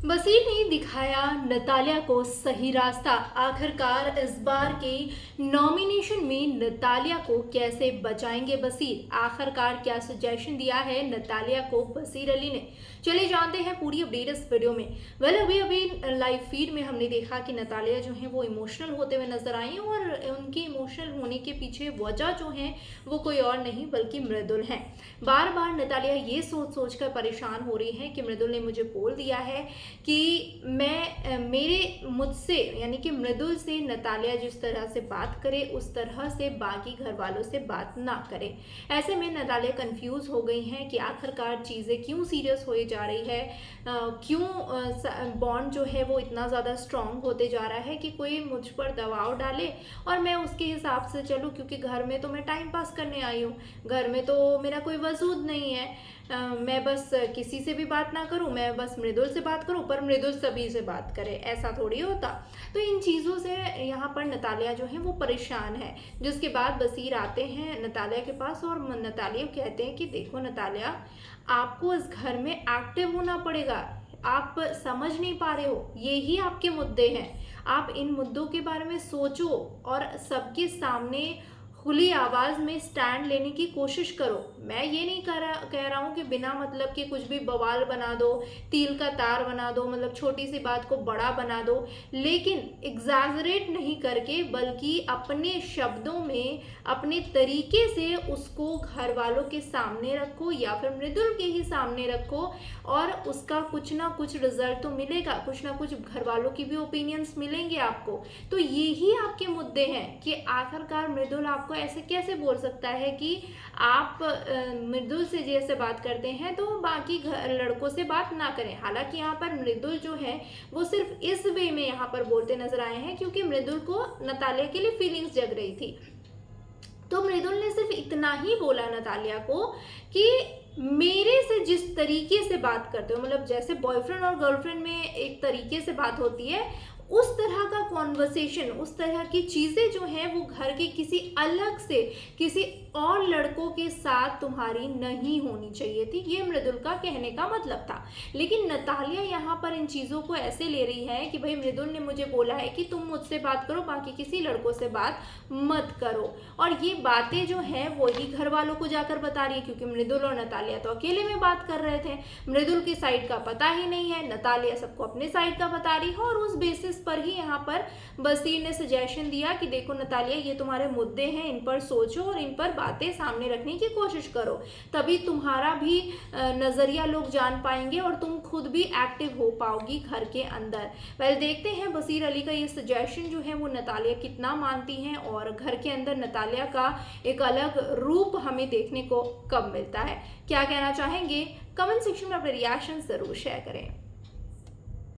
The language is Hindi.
वसीम ने दिखाया नतालिया को सही रास्ता। आखिरकार इस बार के नॉमिनेशन में नतालिया को कैसे बचाएंगे बसीर। आखिरकार क्या सजेशन दिया है नतालिया को बसीर अली ने, चलिए जानते हैं पूरी अपडेट इस वीडियो में। अभी लाइव फीड में हमने देखा कि नतालिया जो है वो इमोशनल होते हुए नजर आई और उनके इमोशनल होने के पीछे वजह जो है वो कोई और नहीं बल्कि मृदुल है। बार बार नतालिया ये सोच सोच कर परेशान हो रही है कि मृदुल ने मुझे बोल दिया है कि मुझसे यानी कि मृदुल से नतालिया जिस तरह से बात करे उस तरह से बाकी घर वालों से बात ना करे। ऐसे में नतालिया कंफ्यूज हो गई हैं कि आखिरकार चीज़ें क्यों सीरियस हो जा रही है, क्यों बॉन्ड जो है वो इतना ज़्यादा स्ट्रांग होते जा रहा है कि कोई मुझ पर दबाव डाले और मैं उसके हिसाब से चलूँ, क्योंकि घर में तो मैं टाइम पास करने आई हूँ, घर में तो मेरा कोई वजूद नहीं है। मैं बस किसी से भी बात ना करूं, मैं बस मृदुल से बात करूं, पर मृदुल सभी से बात करे, ऐसा थोड़ी होता। तो इन चीज़ों से यहाँ पर नतालिया जो है वो परेशान है। जिसके बाद बसीर आते हैं नतालिया के पास और नतालिया कहते हैं कि देखो नतालिया, आपको इस घर में एक्टिव होना पड़ेगा, आप समझ नहीं पा रहे हो, यही आपके मुद्दे हैं। आप इन मुद्दों के बारे में सोचो और सबके सामने खुली आवाज़ में स्टैंड लेने की कोशिश करो। मैं ये नहीं कह रहा हूँ कि बिना मतलब के कुछ भी बवाल बना दो, तिल का तार बना दो, मतलब छोटी सी बात को बड़ा बना दो, लेकिन एग्जैजरेट नहीं करके बल्कि अपने शब्दों में अपने तरीके से उसको घर वालों के सामने रखो या फिर मृदुल के ही सामने रखो और उसका कुछ ना कुछ रिजल्ट तो मिलेगा, कुछ ना कुछ घर वालों की भी ओपिनियंस मिलेंगे आपको। तो यही आपके मुद्दे हैं कि आखिरकार मृदुल आपको ऐसे कैसे बोल सकता है कि आप मृदुल से जैसे बात करते हैं तो बाकी लड़कों से बात ना करें। हालांकि यहाँ पर मृदुल जो है वो सिर्फ इस वे में यहाँ पर बोलते नजर आए हैं क्योंकि मृदुल को नतालिया के लिए फीलिंग्स जग रही थी। तो मृदुल ने सिर्फ इतना ही बोला नतालिया को कि मेरे से जिस तरीके से बात करते हो, मतलब जैसे बॉयफ्रेंड और गर्लफ्रेंड में एक तरीके से बात होती है, उस तरह का कॉन्वर्सेशन, उस तरह की चीज़ें जो हैं वो घर के किसी अलग से किसी और लड़कों के साथ तुम्हारी नहीं होनी चाहिए थी। ये मृदुल का कहने का मतलब था। लेकिन नतालिया यहाँ पर इन चीज़ों को ऐसे ले रही है कि भाई मृदुल ने मुझे बोला है कि तुम मुझसे बात करो, बाकी किसी लड़कों से बात मत करो। और ये बातें जो हैं वही घर वालों को जाकर बता रही है, क्योंकि मृदुल और नतालिया तो अकेले में बात कर रहे थे, मृदुल की साइड का पता ही नहीं है, नतालिया सबको अपने साइड का बता रही है। और उस बेसिस पर ही यहाँ पर बसीर ने सजेशन दिया कि देखो नतालिया, ये तुम्हारे मुद्दे हैं, इन पर सोचो और इन पर बातें सामने रखने की कोशिश करो, तभी तुम्हारा भी नजरिया लोग जान पाएंगे और तुम खुद भी एक्टिव हो पाओगी घर के अंदर। देखते हैं बसीर अली का ये सजेशन जो है वो नतालिया कितना मानती हैं और घर के अंदर नतालिया का एक अलग रूप हमें देखने को कब मिलता है। क्या कहना चाहेंगे कमेंट सेक्शन में अपने रिएक्शन जरूर शेयर करें।